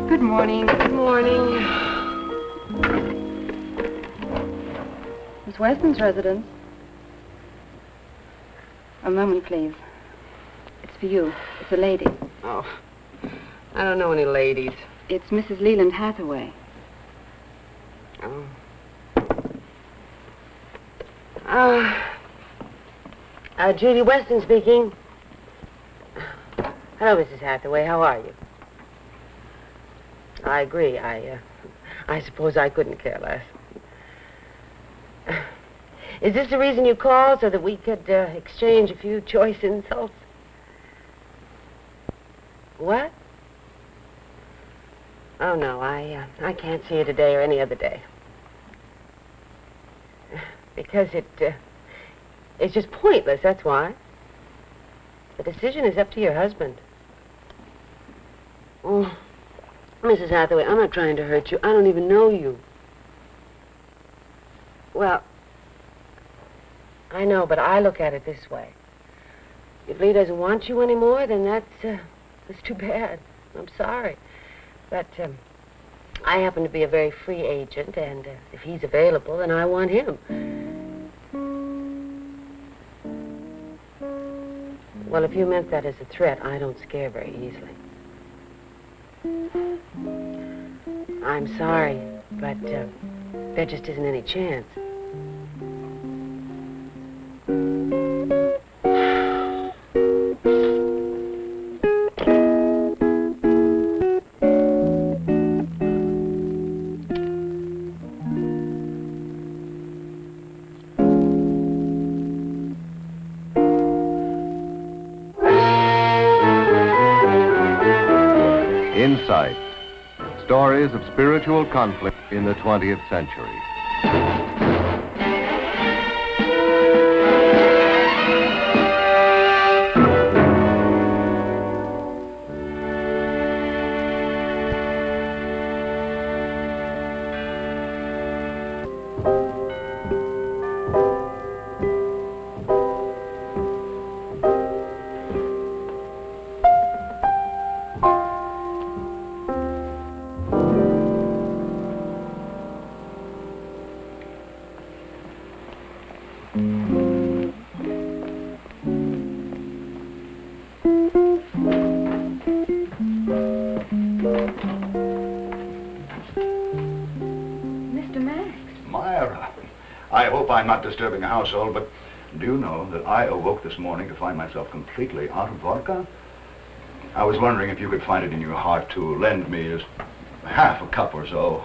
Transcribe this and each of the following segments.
Good morning. Good morning. Miss Weston's residence. A moment, please. It's for you. It's a lady. Oh, I don't know any ladies. It's Mrs. Leland Hathaway. Oh. Judy Weston speaking. Hello, Mrs. Hathaway. How are you? I agree. I suppose I couldn't care less. Is this the reason you called, so that we could exchange a few choice insults? What? Oh, no, I can't see you today or any other day. Because it's just pointless, that's why. The decision is up to your husband. Oh, Mrs. Hathaway, I'm not trying to hurt you. I don't even know you. Well, I know, but I look at it this way. If Lee doesn't want you anymore, then that's too bad. I'm sorry. But I happen to be a very free agent, and if he's available, then I want him. Well, if you meant that as a threat, I don't scare very easily. I'm sorry, but there just isn't any chance. Insight. Stories of spiritual conflict in the 20th century. I'm not disturbing the household, but do you know that I awoke this morning to find myself completely out of vodka? I was wondering if you could find it in your heart to lend me just half a cup or so.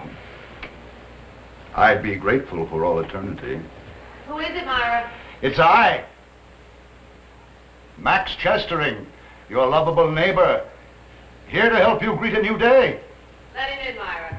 I'd be grateful for all eternity. Who is it, Myra? It's I, Max Chestering, your lovable neighbor, here to help you greet a new day. Let him in, Myra.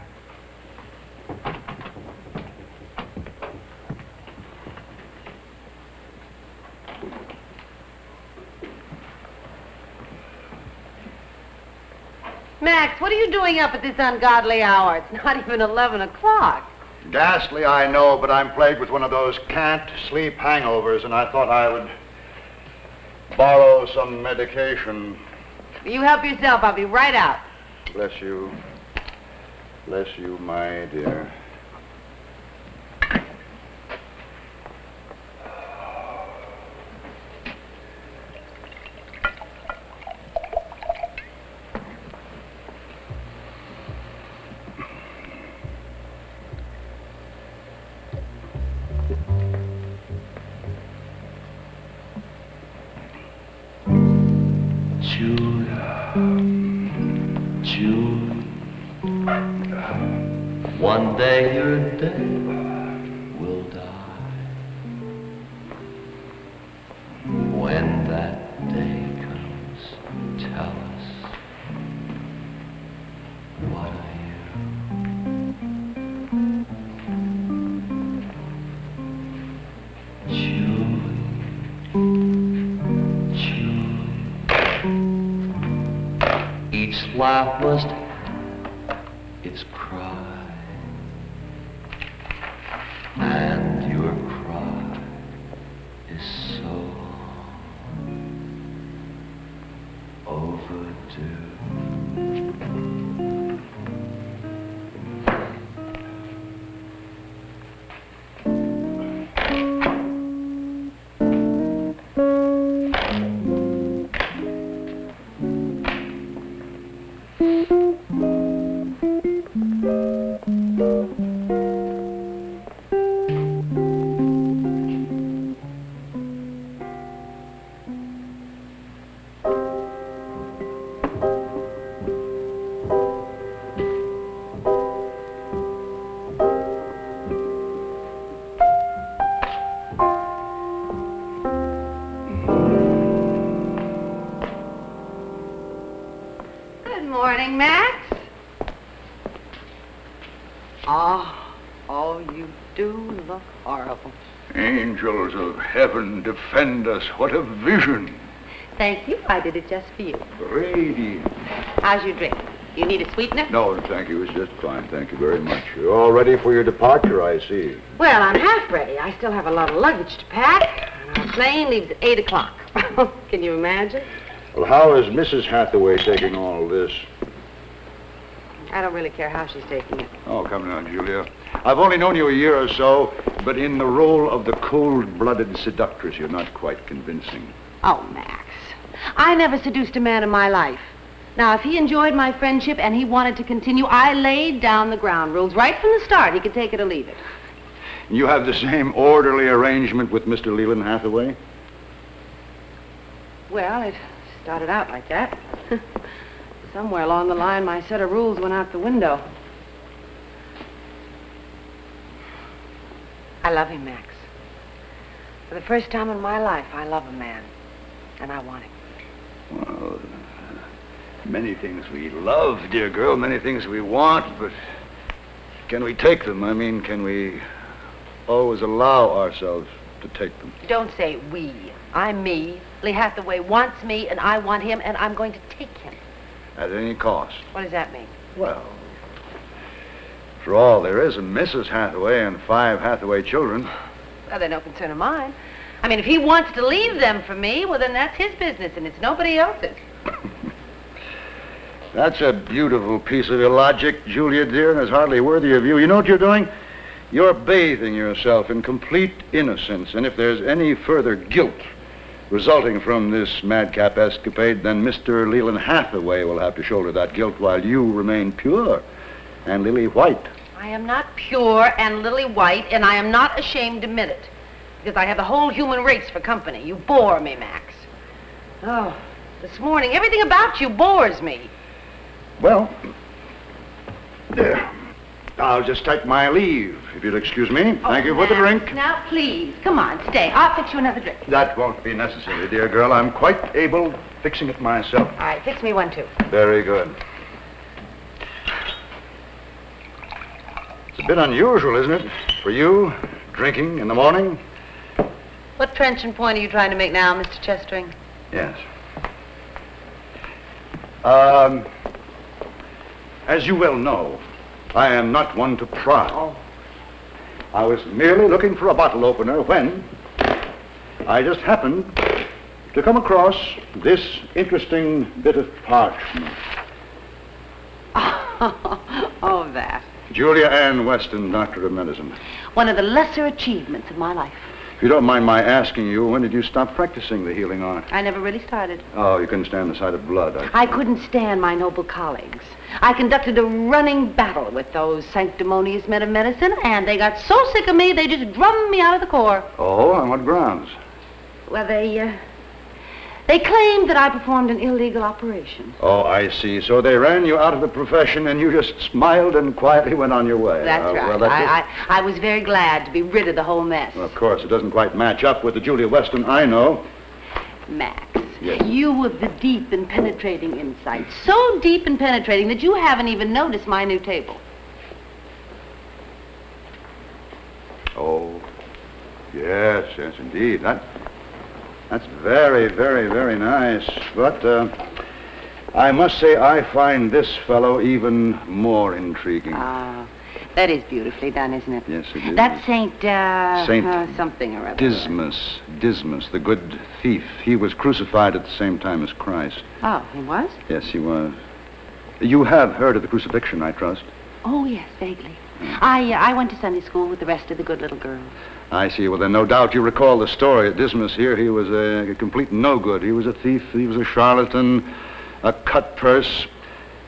Max, what are you doing up at this ungodly hour? It's not even 11 o'clock. Ghastly, I know, but I'm plagued with one of those can't sleep hangovers, and I thought I would borrow some medication. You help yourself. I'll be right out. Bless you. Bless you, my dear. One day your day will die. When that day comes, tell us, what are you? Julie, Julie. Each laugh must have its cry. And your cry Morning, Max. Oh, you do look horrible. Angels of heaven, defend us. What a vision. Thank you. I did it just for you. Radiant. How's your drink? You need a sweetener? No, thank you. It's just fine. Thank you very much. You're all ready for your departure, I see. Well, I'm half ready. I still have a lot of luggage to pack. And our plane leaves at 8 o'clock. Can you imagine? Well, how is Mrs. Hathaway taking all this? I don't really care how she's taking it. Oh, come now, Julia. I've only known you a year or so, but in the role of the cold-blooded seductress, you're not quite convincing. Oh, Max. I never seduced a man in my life. Now, if he enjoyed my friendship and he wanted to continue, I laid down the ground rules right from the start. He could take it or leave it. You have the same orderly arrangement with Mr. Leland Hathaway? Well, it started out like that. Somewhere along the line, my set of rules went out the window. I love him, Max. For the first time in my life, I love a man. And I want him. Well, many things we love, dear girl, many things we want, but can we take them? I mean, can we always allow ourselves to take them? Don't say we. I'm me. Lee Hathaway wants me, and I want him, and I'm going to take him. At any cost. What does that mean? Well, for all, there is a Mrs. Hathaway and 5 Hathaway children. Well, they're no concern of mine. I mean, if he wants to leave them for me, well, then that's his business, and it's nobody else's. That's a beautiful piece of illogic, Julia, dear, and it's hardly worthy of you. You know what you're doing? You're bathing yourself in complete innocence, and if there's any further guilt resulting from this madcap escapade, then Mr. Leland Hathaway will have to shoulder that guilt while you remain pure and lily white. I am not pure and lily white, and I am not ashamed to admit it, because I have the whole human race for company. You bore me, Max. Oh, this morning, everything about you bores me. Well, there. I'll just take my leave, if you'll excuse me. Thank you for the drink. Now, please, come on, stay. I'll fix you another drink. That won't be necessary, dear girl. I'm quite able fixing it myself. All right, fix me one, too. Very good. It's a bit unusual, isn't it, for you, drinking in the morning? What trenchant point are you trying to make now, Mr. Chestering? Yes. As you well know, I am not one to pry. Oh. I was merely looking for a bottle opener when I just happened to come across this interesting bit of parchment. Oh, that. Julia Ann Weston, Doctor of Medicine. One of the lesser achievements of my life. If you don't mind my asking you, when did you stop practicing the healing art? I never really started. Oh, you couldn't stand the sight of blood. I couldn't stand my noble colleagues. I conducted a running battle with those sanctimonious men of medicine, and they got so sick of me, they just drummed me out of the corps. Oh, on what grounds? Well, they claimed that I performed an illegal operation. Oh, I see. So they ran you out of the profession, and you just smiled and quietly went on your way. That's right. Well, I was very glad to be rid of the whole mess. Well, of course, it doesn't quite match up with the Julia Weston I know. Max, yes. You have the deep and penetrating insight. So deep and penetrating that you haven't even noticed my new table. Oh, yes, indeed. That's very, very, very nice. But I must say I find this fellow even more intriguing. That is beautifully done, isn't it? Yes, it is. That's Saint something or other. Dismas, the good thief. He was crucified at the same time as Christ. Oh, he was? Yes, he was. You have heard of the crucifixion, I trust. Oh, yes, vaguely. I went to Sunday school with the rest of the good little girls. I see. Well, then no doubt you recall the story at Dismas here. He was a complete no-good. He was a thief. He was a charlatan, a cut purse.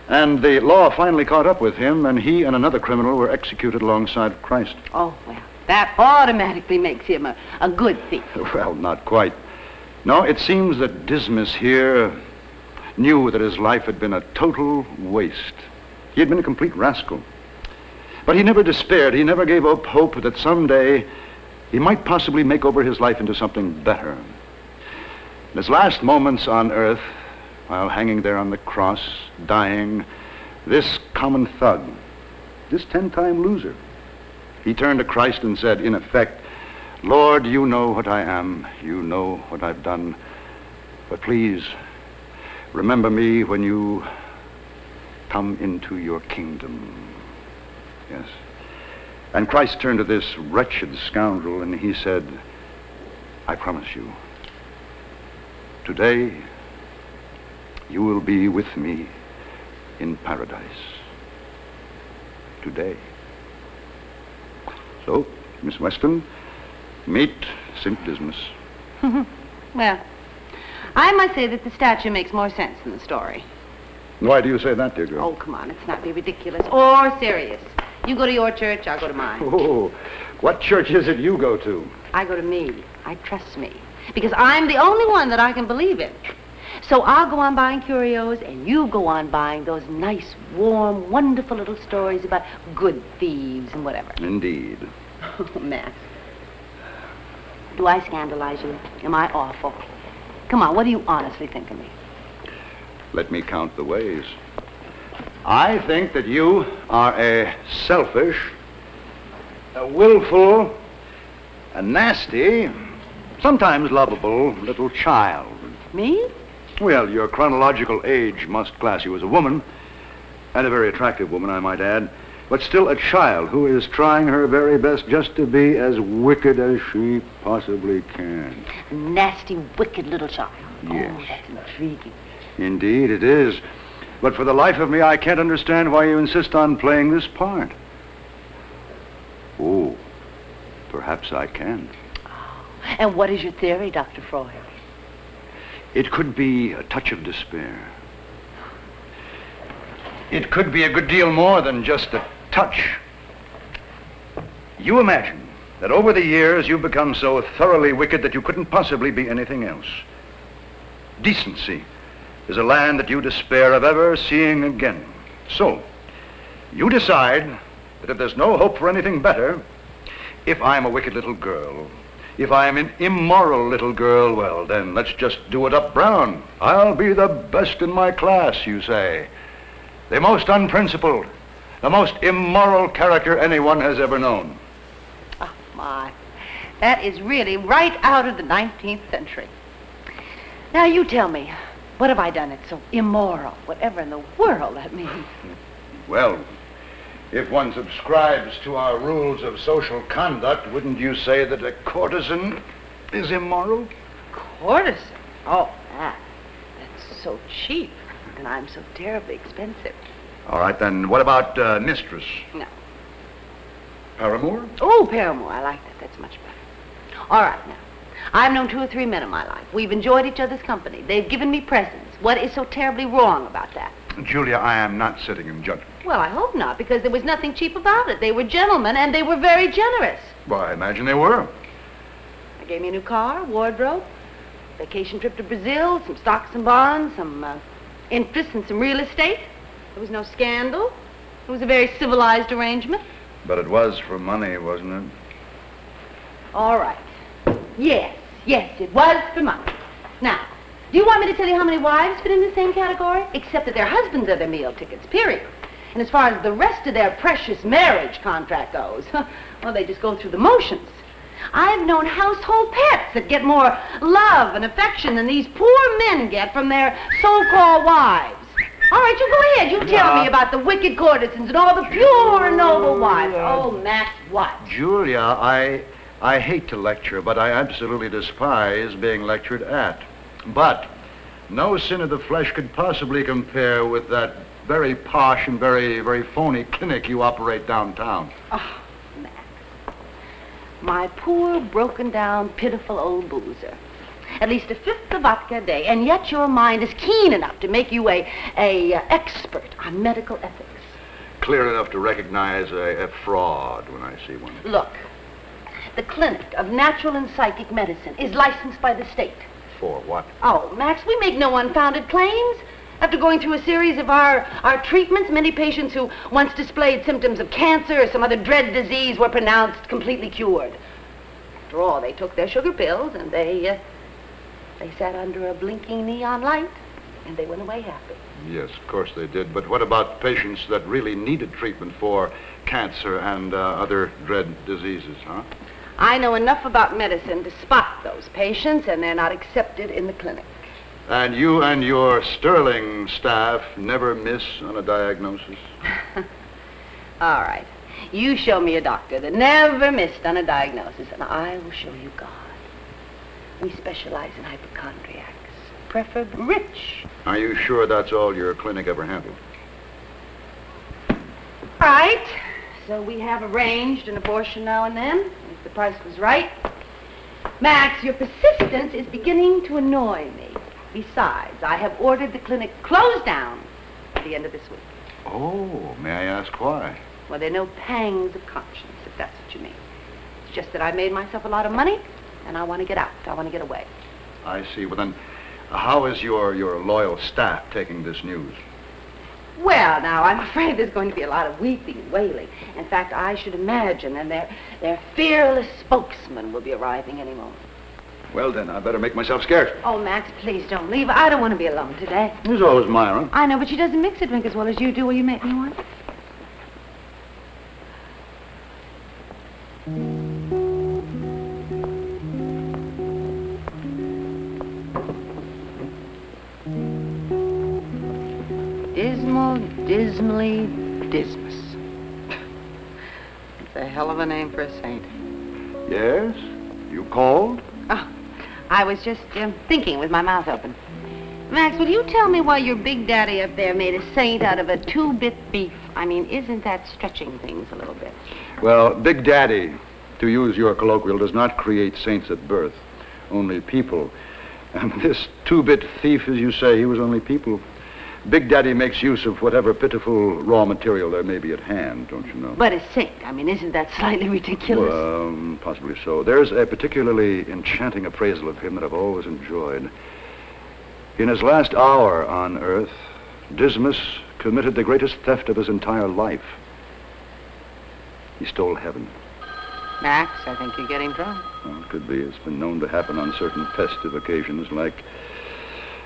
And the law finally caught up with him, and he and another criminal were executed alongside Christ. Oh, well, that automatically makes him a good thief. Well, not quite. No, it seems that Dismas here knew that his life had been a total waste. He had been a complete rascal. But he never despaired. He never gave up hope that someday he might possibly make over his life into something better. In his last moments on earth, while hanging there on the cross, dying, this common thug, this 10-time loser, he turned to Christ and said, in effect, Lord, you know what I am. You know what I've done. But please, remember me when you come into your kingdom. Yes. And Christ turned to this wretched scoundrel and he said, I promise you, today you will be with me in paradise. Today. So, Miss Weston, meet St. Dismas. Well, I must say that the statue makes more sense than the story. Why do you say that, dear girl? Oh, come on, let's not be ridiculous or serious. You go to your church, I'll go to mine. Oh, what church is it you go to? I go to me. I trust me. Because I'm the only one that I can believe in. So I'll go on buying curios, and you go on buying those nice, warm, wonderful little stories about good thieves and whatever. Indeed. Oh, Matt. Do I scandalize you? Am I awful? Come on, what do you honestly think of me? Let me count the ways. I think that you are a selfish, a willful, a nasty, sometimes lovable little child. Me? Well, your chronological age must class you as a woman, and a very attractive woman, I might add, but still a child who is trying her very best just to be as wicked as she possibly can. A nasty, wicked little child. Yes. Oh, that's intriguing. Indeed, it is. But for the life of me, I can't understand why you insist on playing this part. Oh, perhaps I can. Oh. And what is your theory, Dr. Freud? It could be a touch of despair. It could be a good deal more than just a touch. You imagine that over the years you've become so thoroughly wicked that you couldn't possibly be anything else. Decency is a land that you despair of ever seeing again. So, you decide that if there's no hope for anything better, if I'm a wicked little girl, if I'm an immoral little girl, well, then let's just do it up brown. I'll be the best in my class, you say. The most unprincipled, the most immoral character anyone has ever known. Oh, my. That is really right out of the 19th century. Now, you tell me, what have I done that's so immoral? Whatever in the world that means. Well, if one subscribes to our rules of social conduct, wouldn't you say that a courtesan is immoral? Courtesan? Oh, that's so cheap. And I'm so terribly expensive. All right, then, what about mistress? No. Paramour? Oh, paramour. I like that. That's much better. All right, now. I've known 2 or 3 men in my life. We've enjoyed each other's company. They've given me presents. What is so terribly wrong about that? Julia, I am not sitting in judgment. Well, I hope not, because there was nothing cheap about it. They were gentlemen, and they were very generous. Well, I imagine they were. They gave me a new car, wardrobe, vacation trip to Brazil, some stocks and bonds, some interest in some real estate. There was no scandal. It was a very civilized arrangement. But it was for money, wasn't it? All right. Yes, it was for money. Now, do you want me to tell you how many wives fit in the same category? Except that their husbands are their meal tickets, period. And as far as the rest of their precious marriage contract goes, well, they just go through the motions. I've known household pets that get more love and affection than these poor men get from their so-called wives. All right, you go ahead. You tell me about the wicked courtesans and all the pure and noble wives. Oh, Max, what? Julia, I hate to lecture, but I absolutely despise being lectured at. But no sin of the flesh could possibly compare with that very posh and very, very phony clinic you operate downtown. Oh, Max. My poor, broken-down, pitiful old boozer. At least a fifth of vodka a day, and yet your mind is keen enough to make you a expert on medical ethics. Clear enough to recognize a fraud when I see one. Look, the Clinic of Natural and Psychic Medicine is licensed by the state. For what? Oh, Max, we make no unfounded claims. After going through a series of our treatments, many patients who once displayed symptoms of cancer or some other dread disease were pronounced completely cured. After all, they took their sugar pills and they sat under a blinking neon light, and they went away happy. Yes, of course they did. But what about patients that really needed treatment for cancer and other dread diseases, huh? I know enough about medicine to spot those patients, and they're not accepted in the clinic. And you and your sterling staff never miss on a diagnosis? All right. You show me a doctor that never missed on a diagnosis, and I will show you God. We specialize in hypochondriacs, preferably rich. Are you sure that's all your clinic ever handled? All right. So we have arranged an abortion now and then, if the price was right. Max, your persistence is beginning to annoy me. Besides, I have ordered the clinic closed down at the end of this week. Oh, may I ask why? Well, there are no pangs of conscience, if that's what you mean. It's just that I made myself a lot of money, and I want to get out. I want to get away. I see. Well, then, how is your loyal staff taking this news? Well, now, I'm afraid there's going to be a lot of weeping and wailing. In fact, I should imagine that their fearless spokesman will be arriving any moment. Well, then, I better make myself scarce. Oh, Max, please don't leave. I don't want to be alone today. There's always Myra. I know, but she doesn't mix a drink as well as you do. Will you make me one? Dismally Dismas. It's a hell of a name for a saint. Yes? You called? Oh, I was just thinking with my mouth open. Max, will you tell me why your big daddy up there made a saint out of a 2-bit beef? I mean, isn't that stretching things a little bit? Well, Big Daddy, to use your colloquial, does not create saints at birth, only people. And this 2-bit thief, as you say, he was only people. Big Daddy makes use of whatever pitiful raw material there may be at hand, don't you know? But a saint, I mean, isn't that slightly ridiculous? Well, possibly so. There's a particularly enchanting appraisal of him that I've always enjoyed. In his last hour on Earth, Dismas committed the greatest theft of his entire life. He stole heaven. Max, I think you're getting drunk. Well, it could be. It's been known to happen on certain festive occasions, like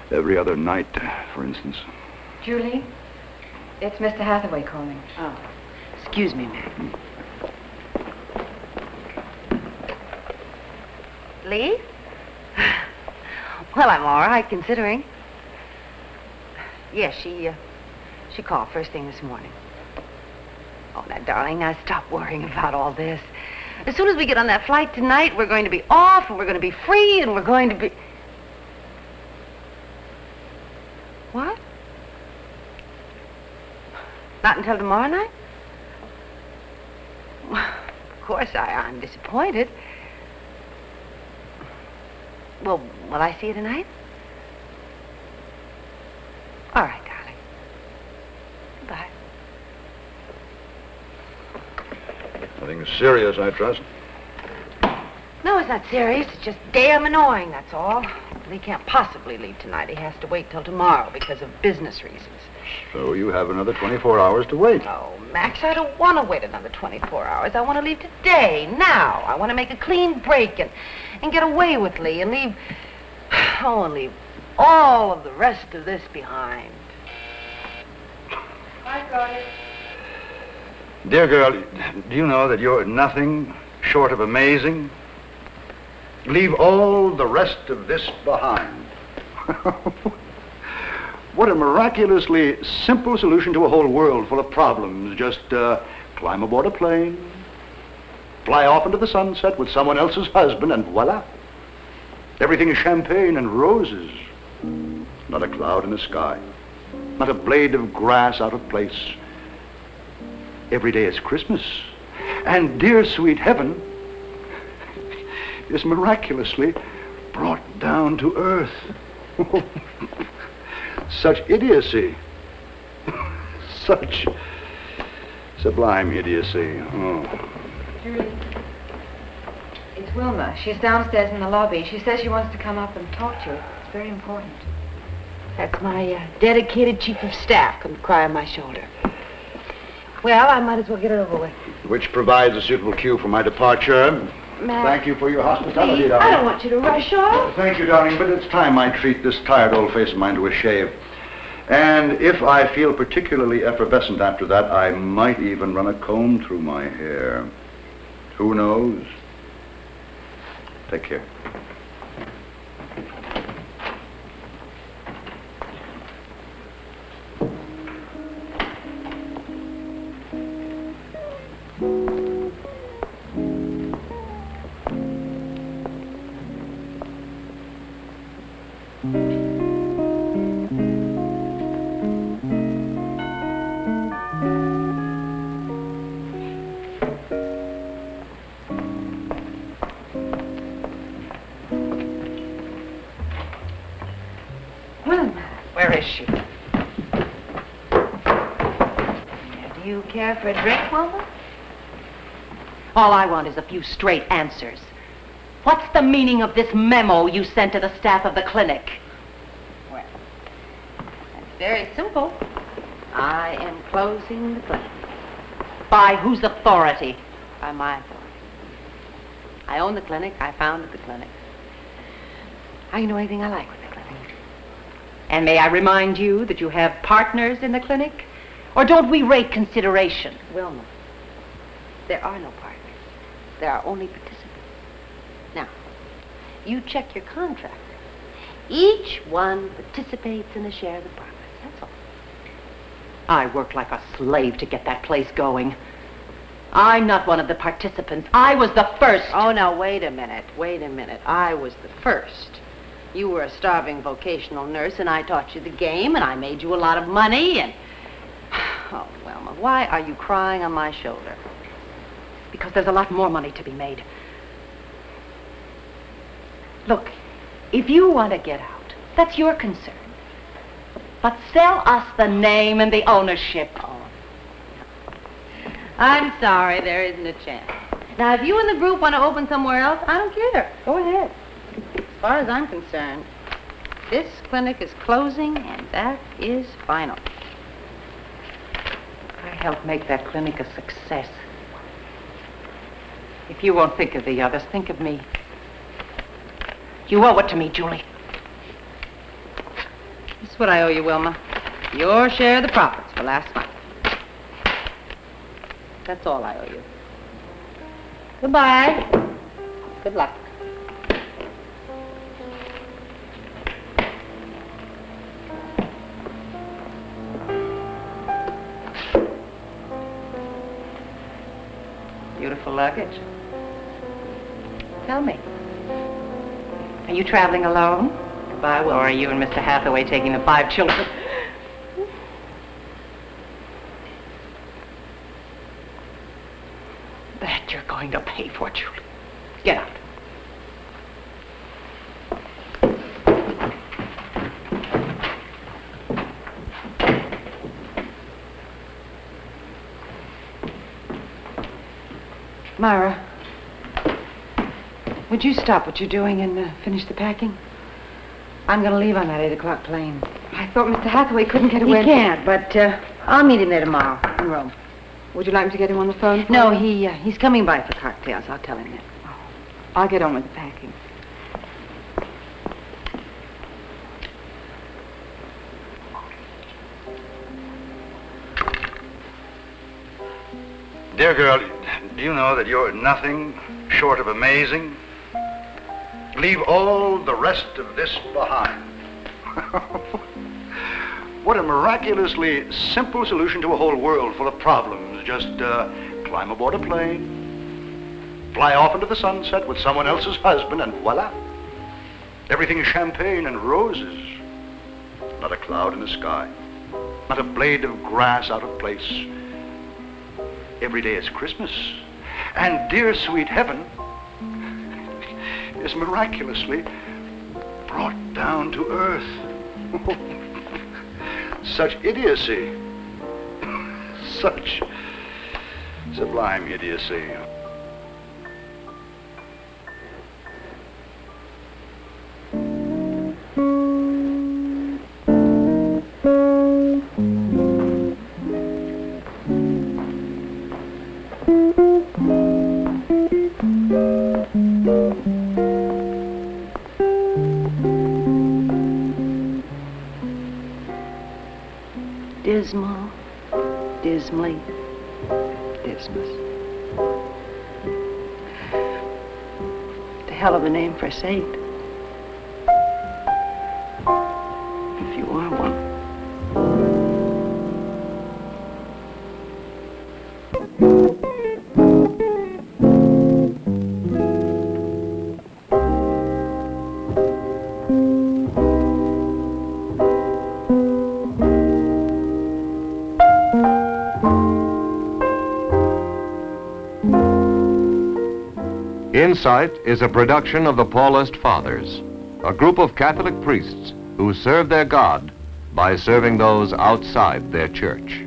every other night, for instance. Julie, it's Mr. Hathaway calling. Oh, excuse me, Max. Leave? Well, I'm all right, considering. Yes, she called first thing this morning. Oh, now, darling, now stop worrying about all this. As soon as we get on that flight tonight, we're going to be off, and we're going to be free, and we're going to be... What? Not until tomorrow night? Well, of course, I'm disappointed. Well, will I see you tonight? All right, darling. Goodbye. Nothing serious, I trust. No, it's not serious. It's just damn annoying, that's all. He can't possibly leave tonight. He has to wait till tomorrow because of business reasons. So you have another 24 hours to wait. Oh, Max, I don't want to wait another 24 hours. I want to leave today, now. I want to make a clean break and get away with Lee and leave... Oh, and leave all of the rest of this behind. I got it. Dear girl, do you know that you're nothing short of amazing? Leave all the rest of this behind. What a miraculously simple solution to a whole world full of problems. Just climb aboard a plane, fly off into the sunset with someone else's husband, and voila. Everything is champagne and roses. Not a cloud in the sky. Not a blade of grass out of place. Every day is Christmas. And dear sweet heaven is miraculously brought down to earth. Such idiocy. Such sublime idiocy. Oh. Julie, it's Wilma. She's downstairs in the lobby. She says she wants to come up and talk to you. It's very important. That's my dedicated chief of staff come to cry on my shoulder. Well, I might as well get it over with. Which provides a suitable cue for my departure. Matt, Thank you for your hospitality, please, darling. I don't want you to rush off. Thank you, darling, but it's time I treat this tired old face of mine to a shave. And if I feel particularly effervescent after that, I might even run a comb through my hair. Who knows? Take care. Where is she? Do you care for a drink, Wilma? All I want is a few straight answers. What's the meaning of this memo you sent to the staff of the clinic? Well, that's very simple. I am closing the clinic. By whose authority? By my authority. I own the clinic. I founded the clinic. I can do anything I like with the clinic. And may I remind you that you have partners in the clinic? Or don't we rate consideration? Wilma, there are no partners. There are only participants. Now, you check your contract. Each one participates in a share of the profits. That's all. I worked like a slave to get that place going. I'm not one of the participants. I was the first. Oh, now, wait a minute. Wait a minute. I was the first. You were a starving vocational nurse, and I taught you the game, and I made you a lot of money, and... Oh, Wilma, why are you crying on my shoulder? Because there's a lot more money to be made. Look, if you want to get out, that's your concern. But sell us the name and the ownership. Oh. I'm sorry, there isn't a chance. Now, if you and the group want to open somewhere else, I don't care. Go ahead. As far as I'm concerned, this clinic is closing, and that is final. I helped make that clinic a success. If you won't think of the others, think of me. You owe it to me, Julie. This is what I owe you, Wilma. Your share of the profits for last month. That's all I owe you. Goodbye. Good luck. Beautiful luggage. Tell me, Are you traveling alone? goodbye, Or Wilma. are you and Mr. Hathaway taking the 5 children? That you're going to pay for, Julie. Get out. Myra, would you stop what you're doing and finish the packing? I'm going to leave on that 8 o'clock plane. I thought Mr. Hathaway couldn't get away. He can't, but I'll meet him there tomorrow in Rome. Would you like me to get him on the phone? No, he's coming by for cocktails. I'll tell him that. I'll get on with the packing. Dear girl, do you know that you're nothing short of amazing? Leave all the rest of this behind. What a miraculously simple solution to a whole world full of problems. Just climb aboard a plane, fly off into the sunset with someone else's husband, and voila. Everything is champagne and roses. Not a cloud in the sky. Not a blade of grass out of place. Every day is Christmas. And dear sweet heaven is miraculously brought down to earth. Such idiocy. Such sublime idiocy. Dismal, dismally, Dismas. It's a hell of a name for a saint. If you are one. Insight is a production of the Paulist Fathers, a group of Catholic priests who serve their God by serving those outside their church.